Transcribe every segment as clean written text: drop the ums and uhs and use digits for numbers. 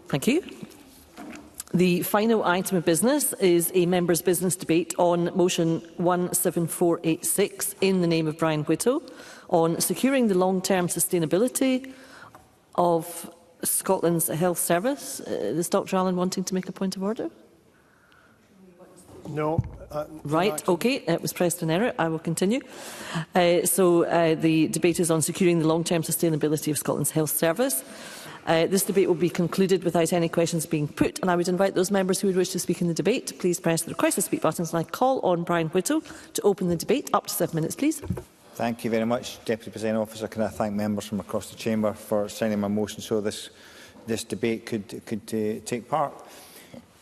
Thank you. The final item of business is a members' business debate on motion 17486 in the name of Brian Whittle on securing the long-term sustainability of Scotland's health service. Is Dr Allen wanting to make a point of order? No. Right, OK. It was pressed in error. I will continue. The debate is on securing the long-term sustainability of Scotland's health service. This debate will be concluded without any questions being put, and I would invite those members who would wish to speak in the debate to please press the request to speak buttons, and I call on Brian Whittle to open the debate. Up to 7 minutes, please. Thank you very much, Deputy Presiding Officer. Can I thank members from across the Chamber for signing my motion so this debate could take part.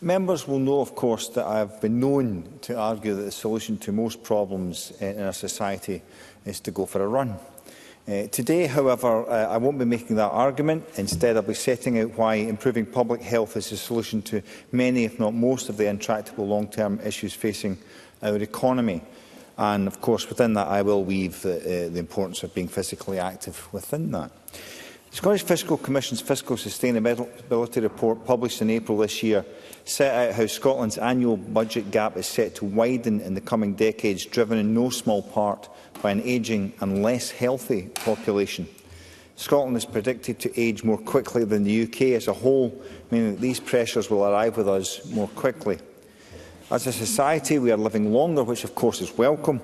Members will know, of course, that I have been known to argue that the solution to most problems in our society is to go for a run. Today, however, I won't be making that argument. Instead, I'll be setting out why improving public health is the solution to many, if not most, of the intractable long-term issues facing our economy. And, of course, within that, I will weave the importance of being physically active within that. The Scottish Fiscal Commission's Fiscal Sustainability Report, published in April this year, set out how Scotland's annual budget gap is set to widen in the coming decades, driven in no small part by an ageing and less healthy population. Scotland is predicted to age more quickly than the UK as a whole, meaning that these pressures will arrive with us more quickly. As a society, we are living longer, which of course is welcome,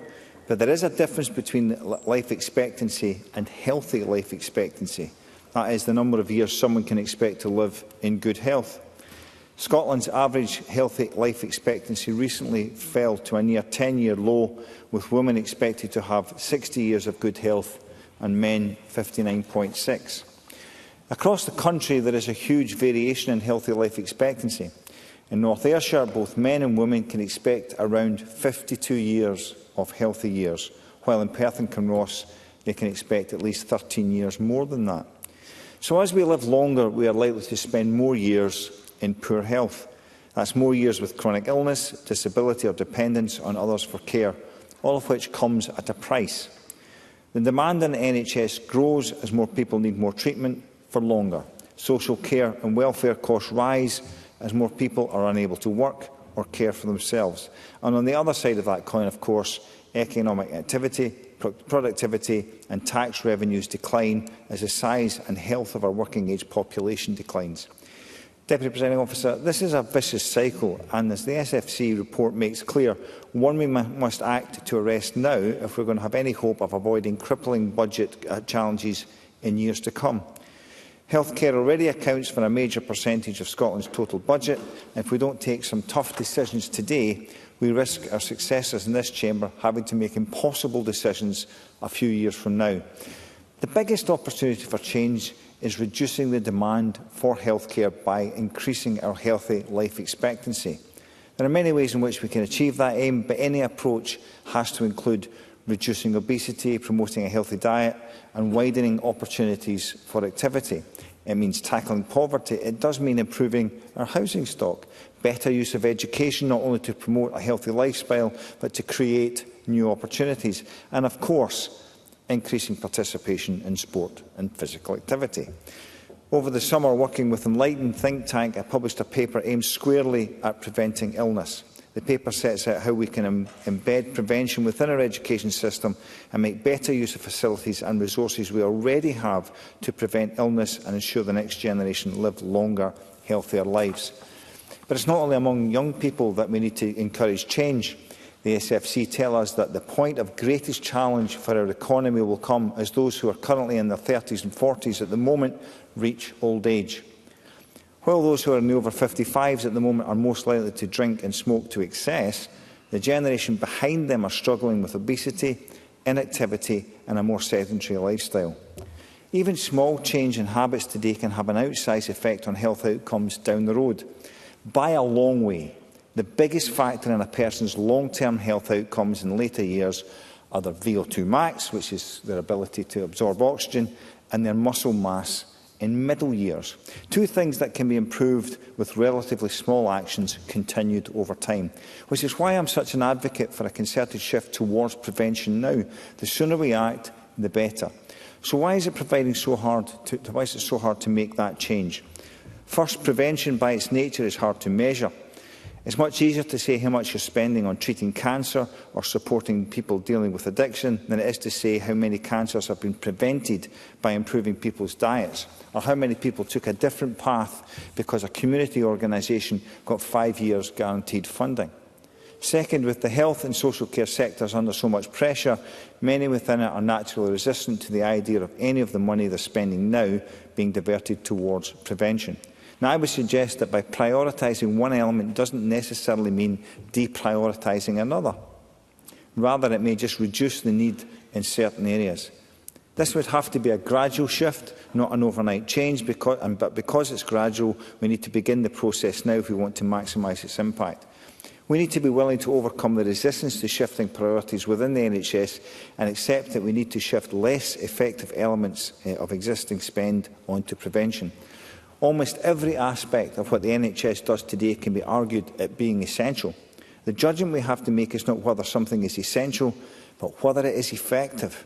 but there is a difference between life expectancy and healthy life expectancy. That is the number of years someone can expect to live in good health. Scotland's average healthy life expectancy recently fell to a near 10-year low, with women expected to have 60 years of good health and men 59.6. Across the country, there is a huge variation in healthy life expectancy. In North Ayrshire, both men and women can expect around 52 years of healthy years, while in Perth and Kinross, they can expect at least 13 years more than that. So as we live longer, we are likely to spend more years in poor health. That's more years with chronic illness, disability or dependence on others for care, all of which comes at a price. The demand on the NHS grows as more people need more treatment for longer. Social care and welfare costs rise as more people are unable to work or care for themselves. And on the other side of that coin, of course, economic activity, productivity and tax revenues decline as the size and health of our working-age population declines. Deputy Presiding Officer, this is a vicious cycle, and as the SFC report makes clear, one we must act to arrest now if we are going to have any hope of avoiding crippling budget challenges in years to come. Healthcare already accounts for a major percentage of Scotland's total budget. If we don't take some tough decisions today, we risk our successors in this chamber having to make impossible decisions a few years from now. The biggest opportunity for change is reducing the demand for healthcare by increasing our healthy life expectancy. There are many ways in which we can achieve that aim, but any approach has to include reducing obesity, promoting a healthy diet and widening opportunities for activity. It means tackling poverty. It does mean improving our housing stock, better use of education, not only to promote a healthy lifestyle, but to create new opportunities. And of course, increasing participation in sport and physical activity. Over the summer, working with Enlighten think tank, I published a paper aimed squarely at preventing illness. The paper sets out how we can embed prevention within our education system and make better use of facilities and resources we already have to prevent illness and ensure the next generation live longer, healthier lives. But it's not only among young people that we need to encourage change. The SFC tell us that the point of greatest challenge for our economy will come as those who are currently in their 30s and 40s at the moment reach old age. While those who are in the over 55s at the moment are most likely to drink and smoke to excess, the generation behind them are struggling with obesity, inactivity and a more sedentary lifestyle. Even small change in habits today can have an outsized effect on health outcomes down the road. By a long way, the biggest factor in a person's long-term health outcomes in later years are their VO2 max, which is their ability to absorb oxygen, and their muscle mass in middle years. Two things that can be improved with relatively small actions continued over time, which is why I'm such an advocate for a concerted shift towards prevention now. The sooner we act, the better. So why is it so hard to make that change? First, prevention by its nature is hard to measure. It's much easier to say how much you're spending on treating cancer or supporting people dealing with addiction than it is to say how many cancers have been prevented by improving people's diets, or how many people took a different path because a community organisation got 5 years guaranteed funding. Second, with the health and social care sectors under so much pressure, many within it are naturally resistant to the idea of any of the money they're spending now being diverted towards prevention. Now, I would suggest that by prioritising one element doesn't necessarily mean deprioritising another. Rather, it may just reduce the need in certain areas. This would have to be a gradual shift, not an overnight change, but because it's gradual, we need to begin the process now if we want to maximise its impact. We need to be willing to overcome the resistance to shifting priorities within the NHS and accept that we need to shift less effective elements of existing spend onto prevention. Almost every aspect of what the NHS does today can be argued at being essential. The judgment we have to make is not whether something is essential, but whether it is effective.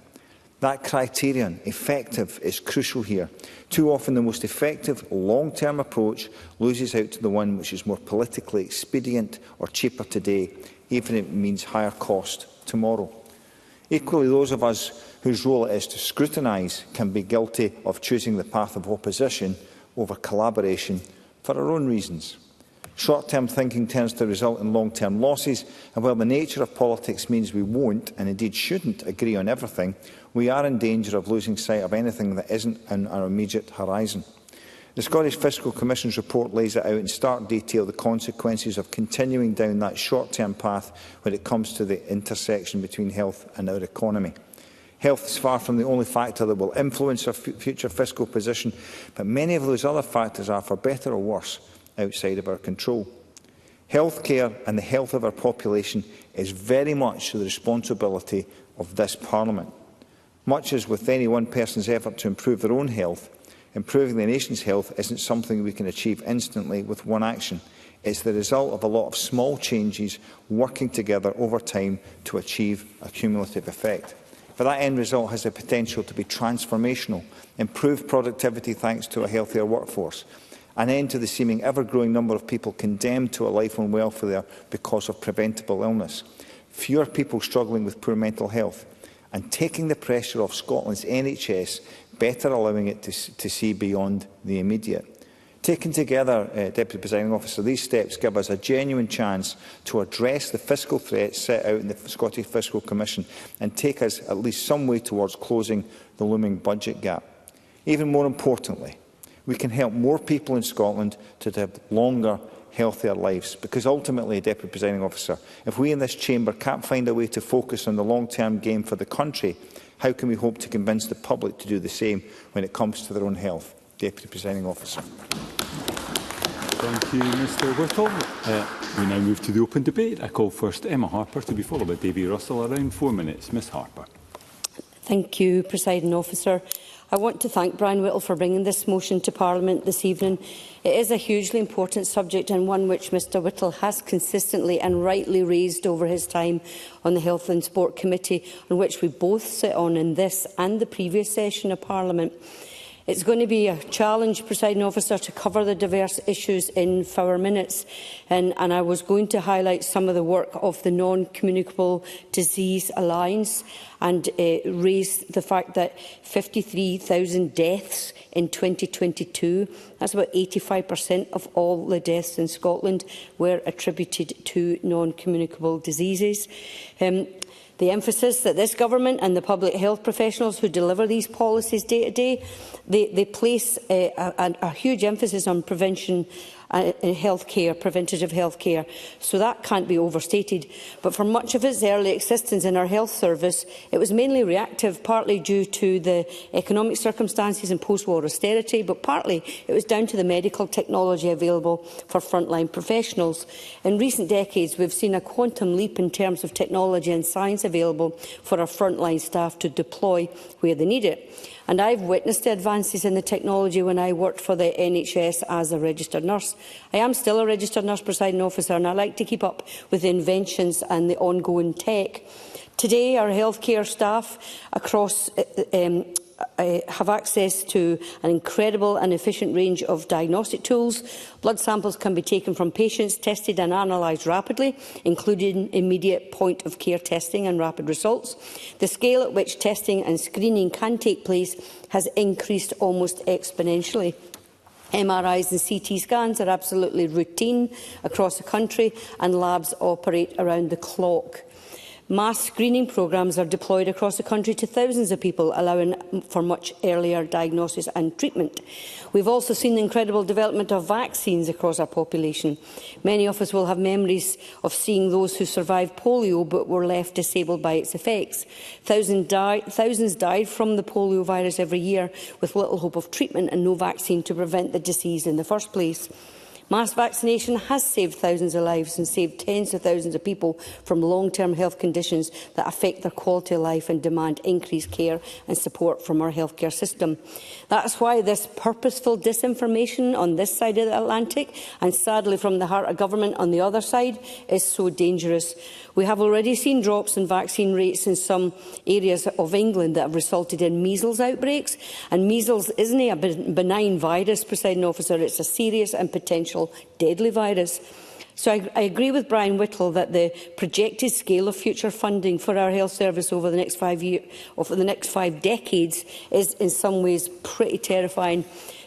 That criterion, effective, is crucial here. Too often the most effective long-term approach loses out to the one which is more politically expedient or cheaper today, even if it means higher cost tomorrow. Equally, those of us whose role it is to scrutinise can be guilty of choosing the path of opposition over collaboration for our own reasons. Short-term thinking tends to result in long-term losses, and while the nature of politics means we won't, and indeed shouldn't, agree on everything, we are in danger of losing sight of anything that isn't on our immediate horizon. The Scottish Fiscal Commission's report lays it out in stark detail, the consequences of continuing down that short-term path when it comes to the intersection between health and our economy. Health is far from the only factor that will influence our future fiscal position, but many of those other factors are, for better or worse, outside of our control. Healthcare and the health of our population is very much the responsibility of this Parliament. Much as with any one person's effort to improve their own health, improving the nation's health isn't something we can achieve instantly with one action. It's the result of a lot of small changes working together over time to achieve a cumulative effect. But that end result has the potential to be transformational, improve productivity thanks to a healthier workforce, an end to the seeming ever-growing number of people condemned to a life on welfare because of preventable illness, fewer people struggling with poor mental health, and taking the pressure off Scotland's NHS, better allowing it to see beyond the immediate. Taken together, Deputy Presiding Officer, these steps give us a genuine chance to address the fiscal threats set out in the Scottish Fiscal Commission and take us at least some way towards closing the looming budget gap. Even more importantly, we can help more people in Scotland to have longer, healthier lives, because ultimately, Deputy Presiding Officer, if we in this chamber can't find a way to focus on the long-term game for the country, how can we hope to convince the public to do the same when it comes to their own health? Deputy Presiding Officer. Thank you, Mr Whittle. We now move to the open debate. I call first Emma Harper, to be followed by Davy Russell. Around 4 minutes. Ms Harper. Thank you, Presiding Officer. I want to thank Brian Whittle for bringing this motion to Parliament this evening. It is a hugely important subject and one which Mr Whittle has consistently and rightly raised over his time on the Health and Sport Committee, on which we both sit on in this and the previous session of Parliament. It's going to be a challenge, Presiding Officer, to cover the diverse issues in 4 minutes, and I was going to highlight some of the work of the Non-Communicable Disease Alliance and raise the fact that 53,000 deaths in 2022, that's about 85% of all the deaths in Scotland, were attributed to non-communicable diseases. The emphasis that this government and the public health professionals who deliver these policies day to day, they place a huge emphasis on prevention in healthcare, preventative healthcare. So that can't be overstated. But for much of its early existence in our health service, it was mainly reactive, partly due to the economic circumstances and post-war austerity, but partly it was down to the medical technology available for frontline professionals. In recent decades, we've seen a quantum leap in terms of technology and science available for our frontline staff to deploy where they need it. And I've witnessed the advances in the technology when I worked for the NHS as a registered nurse. I am still a registered nurse, Presiding Officer, and I like to keep up with the inventions and the ongoing tech. Today, our healthcare staff across have access to an incredible and efficient range of diagnostic tools. Blood samples can be taken from patients, tested and analysed rapidly, including immediate point-of-care testing and rapid results. The scale at which testing and screening can take place has increased almost exponentially. MRIs and CT scans are absolutely routine across the country, and labs operate around the clock. Mass screening programmes are deployed across the country to thousands of people, allowing for much earlier diagnosis and treatment. We've also seen the incredible development of vaccines across our population. Many of us will have memories of seeing those who survived polio but were left disabled by its effects. Thousands died from the polio virus every year, with little hope of treatment and no vaccine to prevent the disease in the first place. Mass vaccination has saved thousands of lives and saved tens of thousands of people from long-term health conditions that affect their quality of life and demand increased care and support from our healthcare system. That is why this purposeful disinformation on this side of the Atlantic, and sadly from the heart of government on the other side, is so dangerous. We have already seen drops in vaccine rates in some areas of England that have resulted in measles outbreaks. And measles isn't a benign virus, Presiding Officer, it's a serious and potential deadly virus. So I agree with Brian Whittle that the projected scale of future funding for our health service over the next 5 years, or for the next 5 decades, is in some ways pretty terrifying.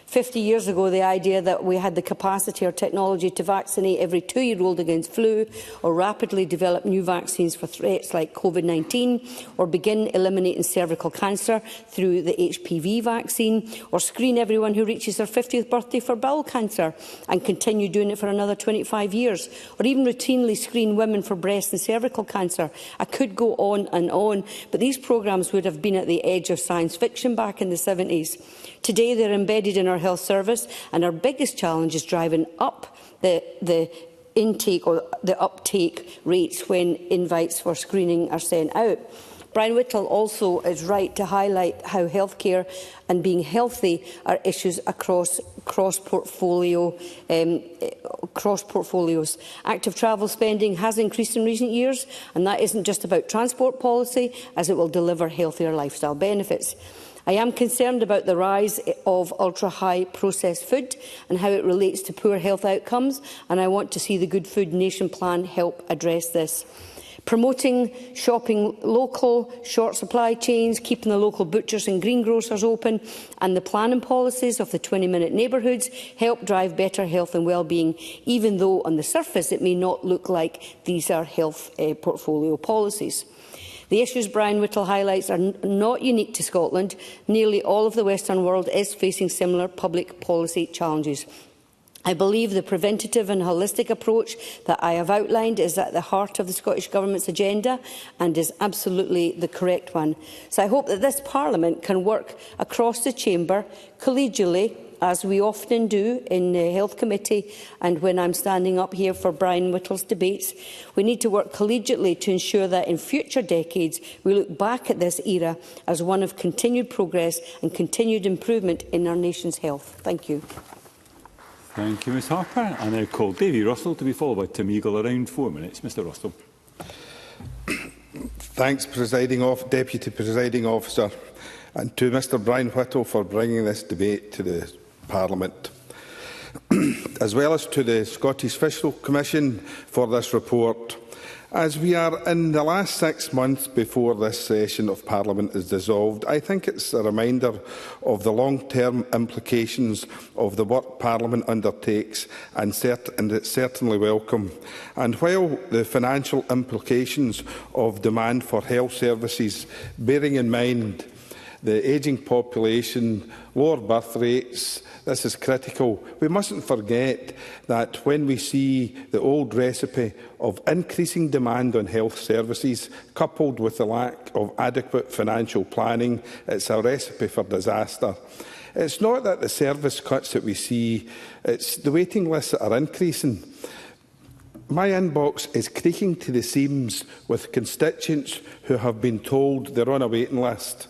50 years ago, the idea that we had the capacity or technology to vaccinate every 2-year-old against flu, or rapidly develop new vaccines for threats like COVID-19, or begin eliminating cervical cancer through the HPV vaccine, or screen everyone who reaches their 50th birthday for bowel cancer and continue doing it for another 25 years, or even routinely screen women for breast and cervical cancer. I could go on, but these programmes would have been at the edge of science fiction back in the 70s. Today, they're embedded in our health service, and our biggest challenge is driving up the intake or the uptake rates when invites for screening are sent out. Brian Whittle also is right to highlight how healthcare and being healthy are issues across cross-portfolios. Active travel spending has increased in recent years, and that isn't just about transport policy, as it will deliver healthier lifestyle benefits. I am concerned about the rise of ultra-high processed food and how it relates to poor health outcomes, and I want to see the Good Food Nation plan help address this. Promoting shopping local, short supply chains, keeping the local butchers and greengrocers open, and the planning policies of the 20-minute neighbourhoods help drive better health and well-being, even though on the surface it may not look like these are health portfolio policies. The issues Brian Whittle highlights are not unique to Scotland. Nearly all of the Western world is facing similar public policy challenges. I believe the preventative and holistic approach that I have outlined is at the heart of the Scottish Government's agenda and is absolutely the correct one. So I hope that this Parliament can work across the chamber collegially, as we often do in the Health Committee and when I'm standing up here for Brian Whittle's debates. We need to work collegiately to ensure that in future decades we look back at this era as one of continued progress and continued improvement in our nation's health. Thank you. Thank you, Ms Harper. I now call Davy Russell to be followed by Tim Eagle. Around 4 minutes. Mr Russell. Thanks, Deputy Presiding Officer, and to Mr Brian Whittle for bringing this debate to the Parliament, as well as to the Scottish Fiscal Commission for this report. As we are in the last 6 months before this session of Parliament is dissolved, I think it's a reminder of the long-term implications of the work Parliament undertakes, and it's certainly welcome. And while the financial implications of demand for health services, bearing in mind the ageing population, lower birth rates, this is critical. We mustn't forget that when we see the old recipe of increasing demand on health services, coupled with the lack of adequate financial planning, it's a recipe for disaster. It's not that the service cuts that we see, it's the waiting lists that are increasing. My inbox is creaking to the seams with constituents who have been told they're on a waiting list.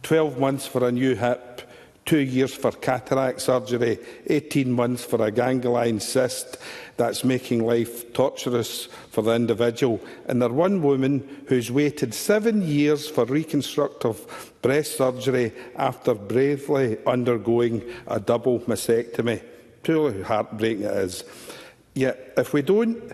12 months for a new hip, 2 years for cataract surgery, 18 months for a ganglion cyst that's making life torturous for the individual. And there's one woman who's waited 7 years for reconstructive breast surgery after bravely undergoing a double mastectomy. Truly heartbreaking it is. Yet, if we don't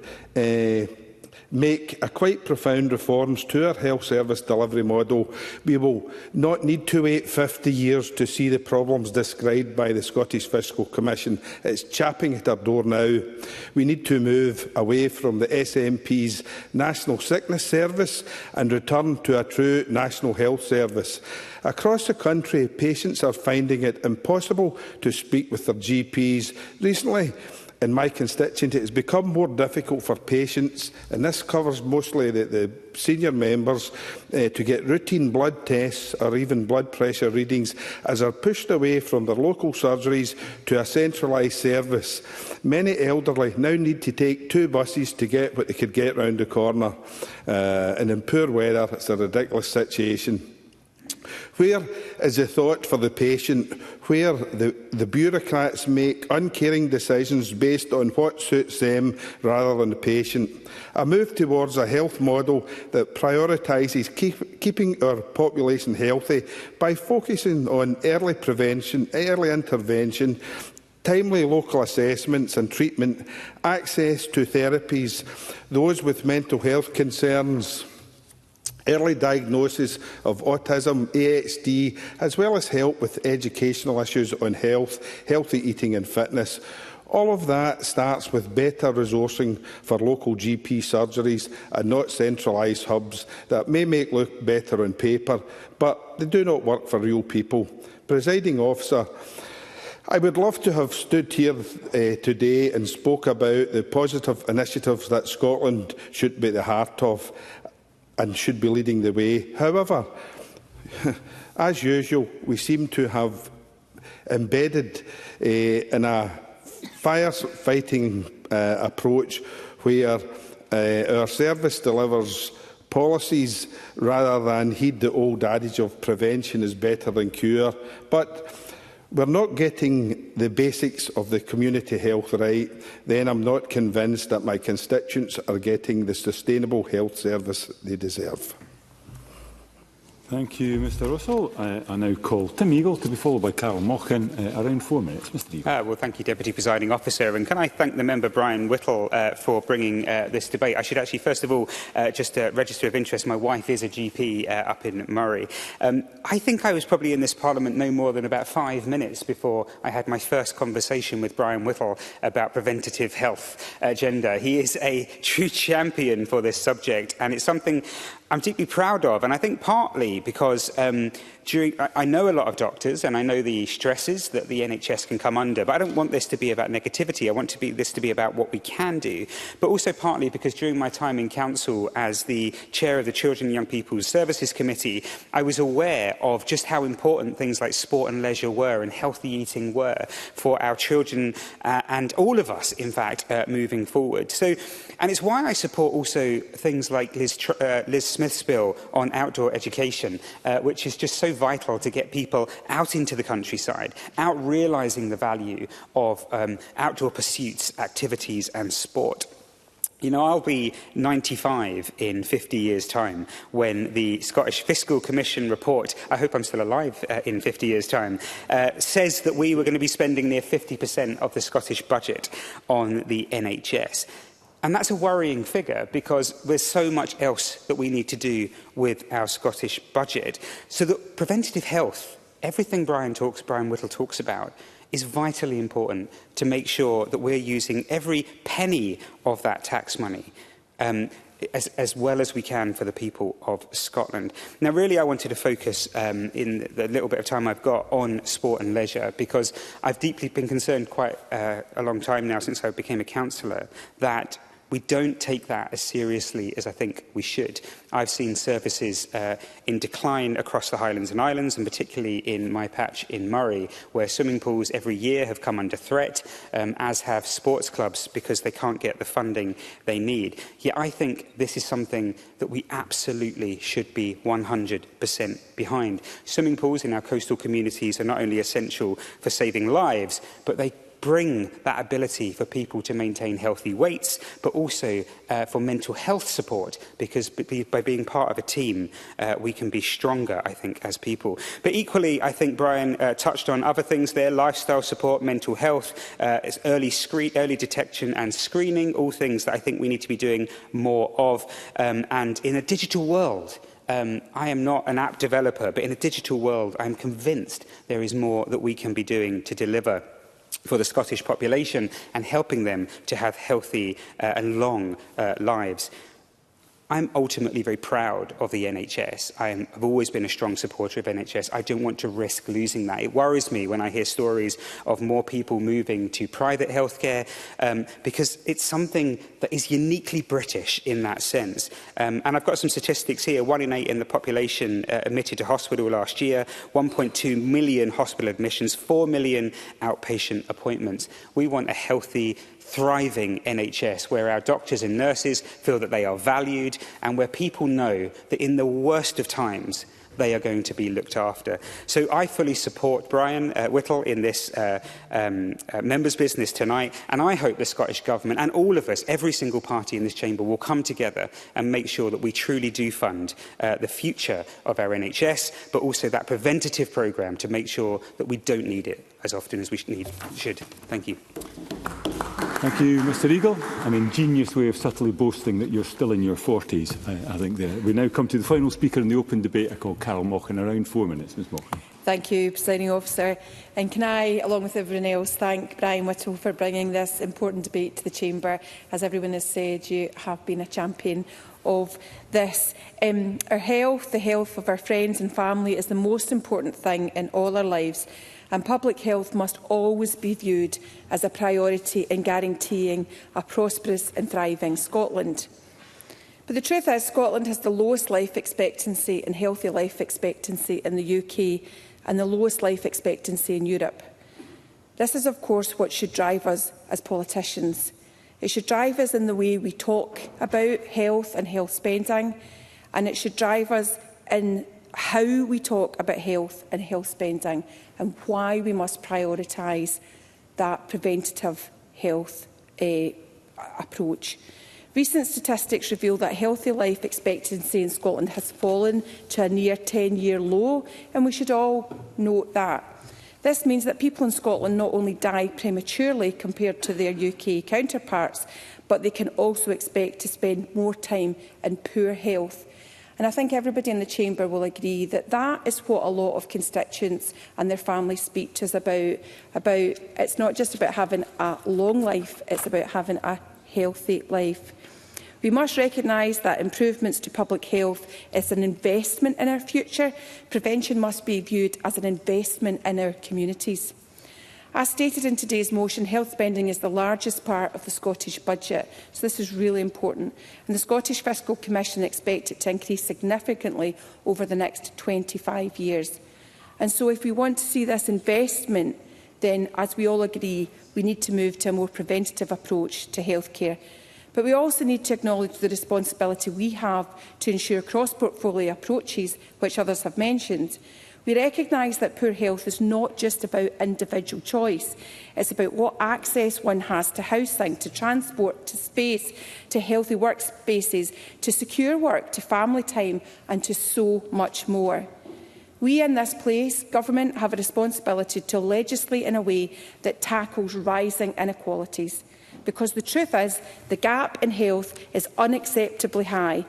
make a quite profound reforms to our health service delivery model, we will not need to wait 50 years to see the problems described by the Scottish Fiscal Commission. It's chapping at our door now. We need to move away from the SNP's National Sickness Service and return to a true National Health Service. Across the country, patients are finding it impossible to speak with their GPs. Recently, in my constituency, it has become more difficult for patients, and this covers mostly the senior members, to get routine blood tests or even blood pressure readings, as are pushed away from their local surgeries to a centralised service. Many elderly now need to take 2 buses to get what they could get round the corner, and in poor weather, it's a ridiculous situation. Where is the thought for the patient, where the bureaucrats make uncaring decisions based on what suits them rather than the patient? A move towards a health model that prioritises keeping our population healthy by focusing on early prevention, early intervention, timely local assessments and treatment, access to therapies, those with mental health concerns, early diagnosis of autism, ASD, as well as help with educational issues on health, healthy eating and fitness. All of that starts with better resourcing for local GP surgeries and not centralised hubs that may look better on paper, but they do not work for real people. Presiding Officer, I would love to have stood here today and spoke about the positive initiatives that Scotland should be at the heart of and should be leading the way. However, as usual, we seem to have embedded in a firefighting approach where our service delivers policies rather than heed the old adage of prevention is better than cure. But we're not getting the basics of the community health right, then I'm not convinced that my constituents are getting the sustainable health service they deserve. Thank you, Mr Russell. I now call Tim Eagle to be followed by Carol Mochan. Around 4 minutes. Mr Eagle. Well, thank you, Deputy Presiding Officer. And can I thank the member, Brian Whittle, for bringing this debate. I should actually, first of all, just register of interest. My wife is a GP up in Murray. I think I was probably in this Parliament no more than about 5 minutes before I had my first conversation with Brian Whittle about preventative health agenda. He is a true champion for this subject, and it's something I'm deeply proud of, and I think partly because I know a lot of doctors and I know the stresses that the NHS can come under, but I don't want this to be about negativity. I want this to be about what we can do, but also partly because during my time in Council as the Chair of the Children and Young People's Services Committee, I was aware of just how important things like sport and leisure were and healthy eating were for our children and all of us, in fact, moving forward. And it's why I support also things like Liz Smith's bill on outdoor education, which is just so vital to get people out into the countryside, out realising the value of outdoor pursuits, activities and sport. You know, I'll be 95 in 50 years' time when the Scottish Fiscal Commission report, I hope I'm still alive in 50 years' time, says that we were going to be spending near 50% of the Scottish budget on the NHS. And that's a worrying figure because there's so much else that we need to do with our Scottish budget. So that preventative health, everything Brian Whittle talks about, is vitally important to make sure that we're using every penny of that tax money as well as we can for the people of Scotland. Now, really, I wanted to focus in the little bit of time I've got on sport and leisure because I've deeply been concerned quite a long time now since I became a councillor that We don't take that as seriously as I think we should. I've seen services in decline across the Highlands and Islands, and particularly in my patch in Murray, where swimming pools every year have come under threat, as have sports clubs, because they can't get the funding they need. Yet I think this is something that we absolutely should be 100% behind. Swimming pools in our coastal communities are not only essential for saving lives, but they bring that ability for people to maintain healthy weights, but also for mental health support, because by being part of a team, we can be stronger, I think, as people. But equally, I think Brian touched on other things there: lifestyle support, mental health, early detection and screening, all things that I think we need to be doing more of. And in a digital world, I am not an app developer, but in a digital world, I'm convinced there is more that we can be doing to deliver for the Scottish population and helping them to have healthy and long lives. I'm ultimately very proud of the NHS. I've always been a strong supporter of NHS. I don't want to risk losing that. It worries me when I hear stories of more people moving to private healthcare, because it's something that is uniquely British in that sense. And I've got some statistics here. 1 in 8 in the population admitted to hospital last year, 1.2 million hospital admissions, 4 million outpatient appointments. We want a healthy, thriving NHS, where our doctors and nurses feel that they are valued, and where people know that in the worst of times, they are going to be looked after. So I fully support Brian Whittle in this members' business tonight, and I hope the Scottish Government and all of us, every single party in this chamber, will come together and make sure that we truly do fund the future of our NHS, but also that preventative programme to make sure that we don't need it as often as we should. Thank you. Thank you, Mr Eagle. An ingenious way of subtly boasting that you're still in your 40s, I think. We now come to the final speaker in the open debate. I call Carol Mochan. Around 4 minutes, Ms Mochan. Thank you, Presiding Officer. And can I, along with everyone else, thank Brian Whittle for bringing this important debate to the Chamber. As everyone has said, you have been a champion of this. Our health, the health of our friends and family, is the most important thing in all our lives. And public health must always be viewed as a priority in guaranteeing a prosperous and thriving Scotland. But the truth is, Scotland has the lowest life expectancy and healthy life expectancy in the UK, and the lowest life expectancy in Europe. This is, of course, what should drive us as politicians. It should drive us in the way we talk about health and health spending, and it should drive us in how we talk about health and health spending, and why we must prioritise that preventative health approach. Recent statistics reveal that healthy life expectancy in Scotland has fallen to a near 10-year low, and we should all note that. This means that people in Scotland not only die prematurely compared to their UK counterparts, but they can also expect to spend more time in poor health. And I think everybody in the Chamber will agree that that is what a lot of constituents and their families speak to us about. It's not just about having a long life, it's about having a healthy life. We must recognise that improvements to public health is an investment in our future. Prevention must be viewed as an investment in our communities. As stated in today's motion, health spending is the largest part of the Scottish budget, so this is really important. And the Scottish Fiscal Commission expects it to increase significantly over the next 25 years. And so if we want to see this investment, then, as we all agree, we need to move to a more preventative approach to healthcare. But we also need to acknowledge the responsibility we have to ensure cross-portfolio approaches, which others have mentioned. We recognise that poor health is not just about individual choice. It's about what access one has to housing, to transport, to space, to healthy workspaces, to secure work, to family time, and to so much more. We in this place, Government, have a responsibility to legislate in a way that tackles rising inequalities. Because the truth is, the gap in health is unacceptably high.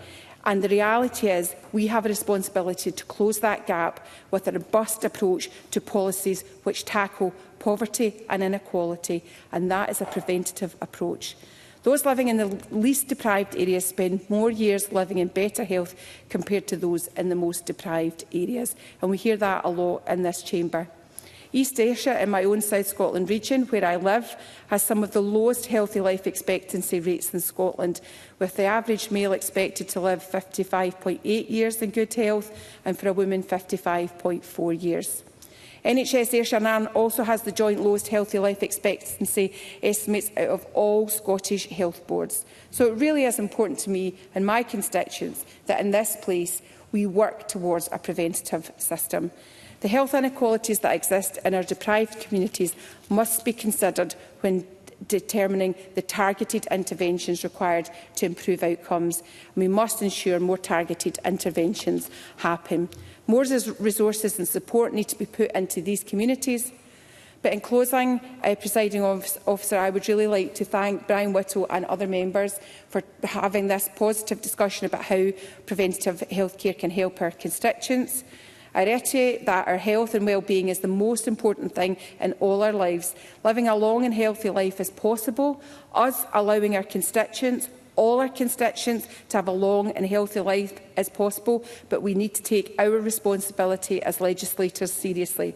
And the reality is, we have a responsibility to close that gap with a robust approach to policies which tackle poverty and inequality, and that is a preventative approach. Those living in the least deprived areas spend more years living in better health compared to those in the most deprived areas, and we hear that a lot in this chamber. East Ayrshire, in my own South Scotland region, where I live, has some of the lowest healthy life expectancy rates in Scotland, with the average male expected to live 55.8 years in good health and for a woman 55.4 years. NHS Ayrshire and Arran also has the joint lowest healthy life expectancy estimates out of all Scottish health boards. So it really is important to me and my constituents that in this place we work towards a preventative system. The health inequalities that exist in our deprived communities must be considered when determining the targeted interventions required to improve outcomes. And we must ensure more targeted interventions happen. More resources and support need to be put into these communities. But in closing, Presiding Officer, I would really like to thank Brian Whittle and other members for having this positive discussion about how preventative healthcare can help our constituents. I reiterate that our health and well-being is the most important thing in all our lives. Living a long and healthy life is possible. Us allowing our constituents, all our constituents, to have a long and healthy life is possible, but we need to take our responsibility as legislators seriously.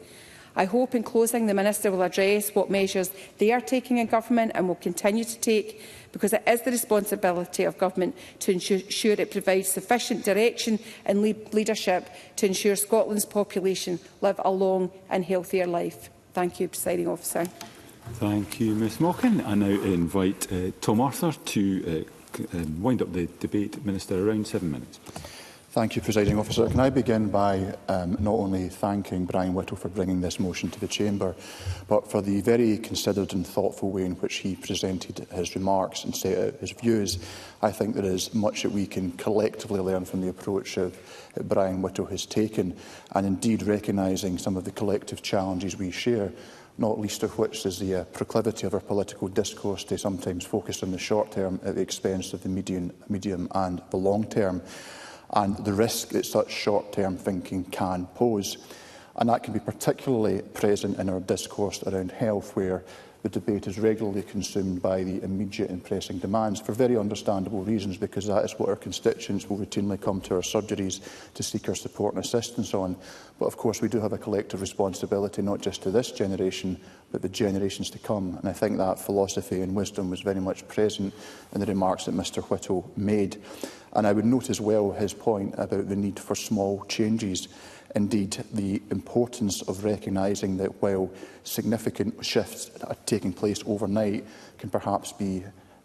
I hope in closing the Minister will address what measures they are taking in government and will continue to take, because it is the responsibility of government to ensure it provides sufficient direction and leadership to ensure Scotland's population live a long and healthier life. Thank you, Presiding Officer. Thank you, Ms Mockin. I now invite Tom Arthur to wind up the debate. Minister, around 7 minutes. Thank you, Presiding Officer. Can I begin by not only thanking Brian Whittle for bringing this motion to the Chamber, but for the very considered and thoughtful way in which he presented his remarks and set out his views. I think there is much that we can collectively learn from the approach that Brian Whittle has taken, and indeed recognising some of the collective challenges we share, not least of which is the proclivity of our political discourse to sometimes focus on the short term at the expense of the medium and the long term, and the risk that such short-term thinking can pose. And that can be particularly present in our discourse around health, where the debate is regularly consumed by the immediate and pressing demands, for very understandable reasons, because that is what our constituents will routinely come to our surgeries to seek our support and assistance on. But of course we do have a collective responsibility, not just to this generation, but the generations to come. And I think that philosophy and wisdom was very much present in the remarks that Mr Whittle made. And I would note as well his point about the need for small changes. Indeed, the importance of recognising that while significant shifts are taking place overnight can perhaps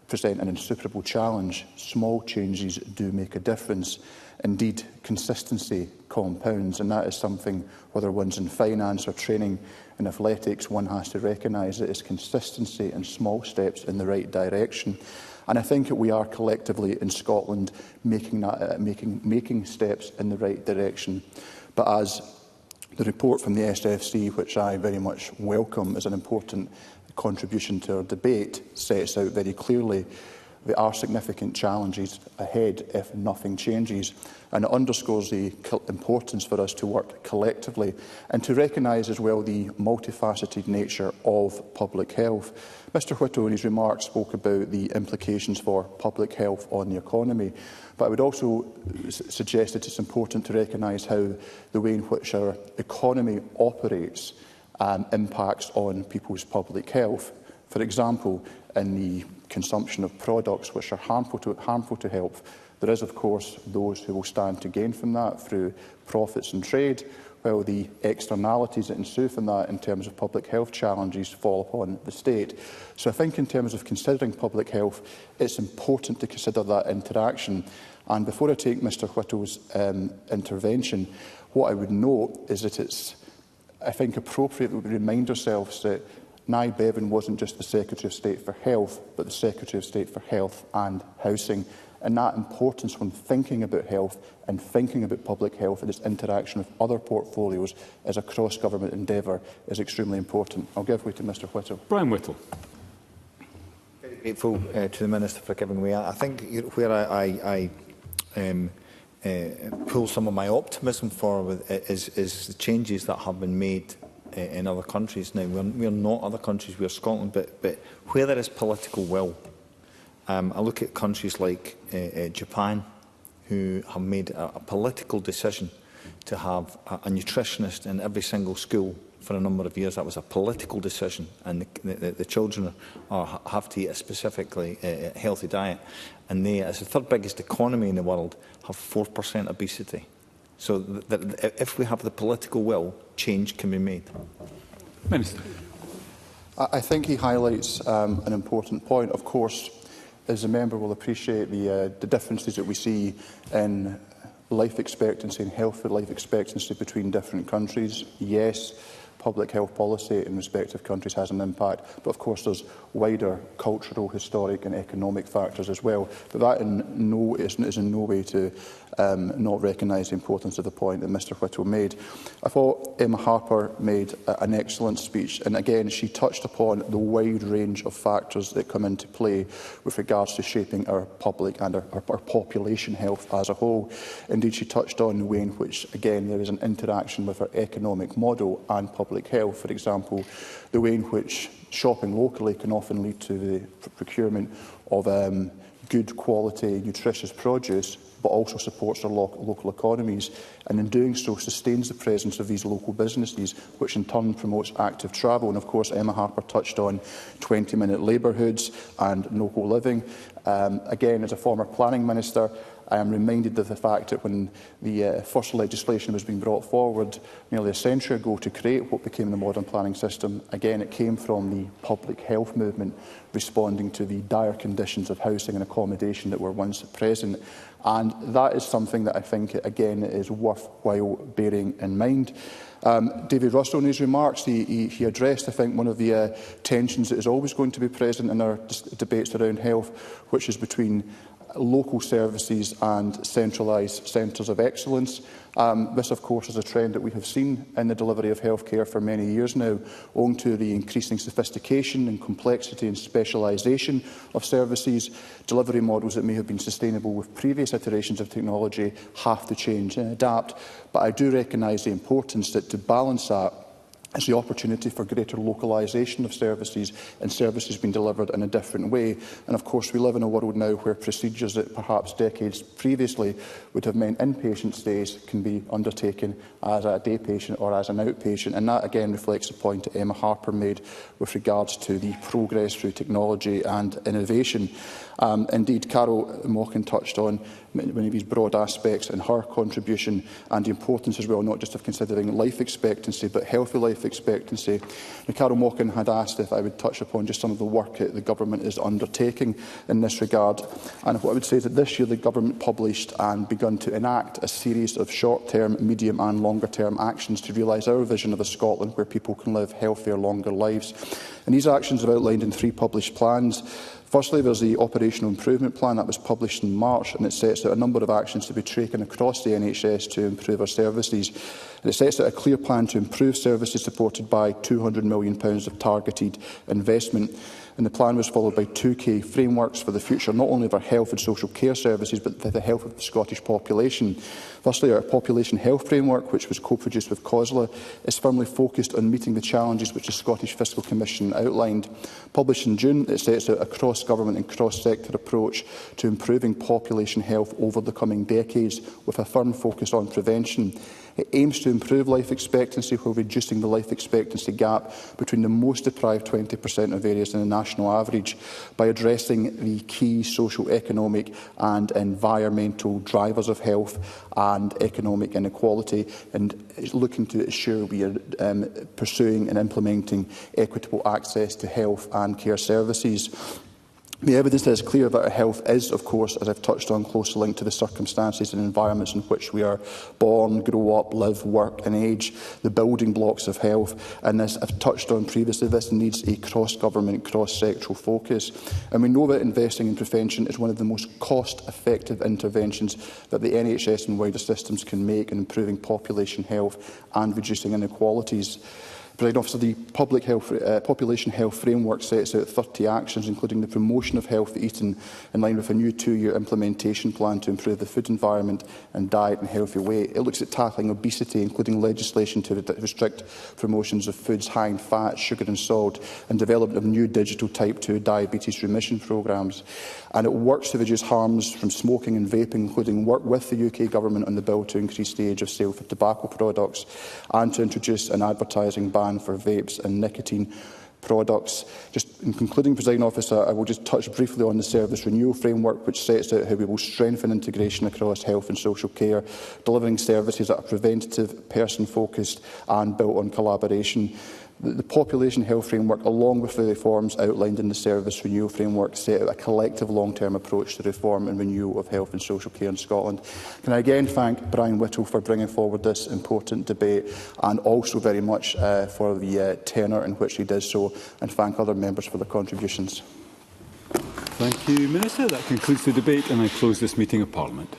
present an insuperable challenge, small changes do make a difference. Indeed, consistency compounds, and that is something, whether one's in finance or training in athletics, one has to recognise that it's consistency and small steps in the right direction. And I think that we are collectively in Scotland making steps in the right direction. But as the report from the SFC, which I very much welcome as an important contribution to our debate, sets out very clearly, there are significant challenges ahead if nothing changes. And it underscores the importance for us to work collectively and to recognise as well the multifaceted nature of public health. Mr Whittle in his remarks spoke about the implications for public health on the economy, but I would also suggest that it's important to recognise how the way in which our economy operates impacts on people's public health. For example, in the consumption of products which are harmful to health, there is, of course, those who will stand to gain from that through profits and trade, while the externalities that ensue from that in terms of public health challenges fall upon the state. So I think in terms of considering public health, it's important to consider that interaction. And before I take Mr Whittle's intervention, what I would note is that it's, I think, appropriate that we remind ourselves that Nye Bevan wasn't just the Secretary of State for Health, but the Secretary of State for Health and Housing. And that importance when thinking about health and thinking about public health and its interaction with other portfolios as a cross-government endeavour is extremely important. I'll give way to Mr Whittle. Brian Whittle. Very grateful to the Minister for giving way. I think where I pull some of my optimism forward is the changes that have been made in other countries. Now, we're not other countries, we're Scotland, but where there is political will, I look at countries like Japan, who have made a political decision to have a nutritionist in every single school for a number of years. That was a political decision, and the children have to eat a specifically healthy diet. And they, as the third biggest economy in the world, have 4% obesity. So if we have the political will, change can be made. Minister. I think he highlights an important point. Of course, as the member will appreciate, the differences that we see in life expectancy and health life expectancy between different countries. Yes, public health policy in respective countries has an impact, but of course there's wider cultural, historic and economic factors as well. But that is in no way to not recognise the importance of the point that Mr Whittle made. I thought Emma Harper made an excellent speech, and again she touched upon the wide range of factors that come into play with regards to shaping our public and our population health as a whole. Indeed, she touched on the way in which, again, there is an interaction with our economic model and public health. For example, the way in which shopping locally can often lead to the procurement of good quality, nutritious produce, but also supports our local economies, and in doing so sustains the presence of these local businesses, which in turn promotes active travel. And of course, Emma Harper touched on 20-minute neighbourhoods and local living. Again, as a former planning minister, I am reminded of the fact that when the first legislation was being brought forward nearly a century ago to create what became the modern planning system, again it came from the public health movement responding to the dire conditions of housing and accommodation that were once present. And that is something that I think, again, is worthwhile bearing in mind. David Russell, in his remarks, he addressed, I think, one of the tensions that is always going to be present in our debates around health, which is between local services and centralised centres of excellence. This, of course, is a trend that we have seen in the delivery of healthcare for many years now, owing to the increasing sophistication and complexity and specialisation of services. Delivery models that may have been sustainable with previous iterations of technology have to change and adapt. But I do recognise the importance that to balance that is the opportunity for greater localisation of services and services being delivered in a different way. And of course, we live in a world now where procedures that perhaps decades previously would have meant inpatient stays can be undertaken as a day patient or as an outpatient. And that again reflects the point that Emma Harper made with regards to the progress through technology and innovation. Indeed, Carol Mochan touched on many of these broad aspects in her contribution, and the importance as well, not just of considering life expectancy, but healthy life expectancy. Now, Carol Mochan had asked if I would touch upon just some of the work that the government is undertaking in this regard. And what I would say is that this year the government published and begun to enact a series of short-term, medium and longer-term actions to realise our vision of a Scotland where people can live healthier, longer lives. And these actions are outlined in 3 published plans. Firstly, there's the Operational Improvement Plan that was published in March, and it sets out a number of actions to be taken across the NHS to improve our services. And it sets out a clear plan to improve services supported by £200 million of targeted investment. And the plan was followed by 2 key frameworks for the future, not only of our health and social care services, but for the health of the Scottish population. Firstly, our Population Health Framework, which was co-produced with COSLA, is firmly focused on meeting the challenges which the Scottish Fiscal Commission outlined. Published in June, it sets out a cross-government and cross-sector approach to improving population health over the coming decades, with a firm focus on prevention. It aims to improve life expectancy while reducing the life expectancy gap between the most deprived 20% of areas and the national average by addressing the key social, economic and environmental drivers of health and economic inequality, and is looking to ensure we are pursuing and implementing equitable access to health and care services. The evidence is clear that our health is, of course, as I've touched on, closely linked to the circumstances and environments in which we are born, grow up, live, work and age, the building blocks of health. And as I've touched on previously, this needs a cross-government, cross-sectoral focus. And we know that investing in prevention is one of the most cost-effective interventions that the NHS and wider systems can make in improving population health and reducing inequalities. Presiding Officer, the Population Health Framework sets out 30 actions, including the promotion of healthy eating, in line with a new 2-year implementation plan to improve the food environment and diet in a healthy way. It looks at tackling obesity, including legislation to restrict promotions of foods high in fat, sugar and salt, and development of new digital type 2 diabetes remission programmes. And it works to reduce harms from smoking and vaping, including work with the UK Government on the bill to increase the age of sale for tobacco products and to introduce an advertising ban ban for vapes and nicotine products. Just in concluding, Presiding Officer, I will just touch briefly on the Service Renewal Framework, which sets out how we will strengthen integration across health and social care, delivering services that are preventative, person-focused and built on collaboration. The Population Health Framework, along with the reforms outlined in the Service Renewal Framework, set out a collective long-term approach to reform and renewal of health and social care in Scotland. Can I again thank Brian Whittle for bringing forward this important debate, and also very much for the tenor in which he did so, and thank other members for their contributions. Thank you, Minister. That concludes the debate, and I close this meeting of Parliament.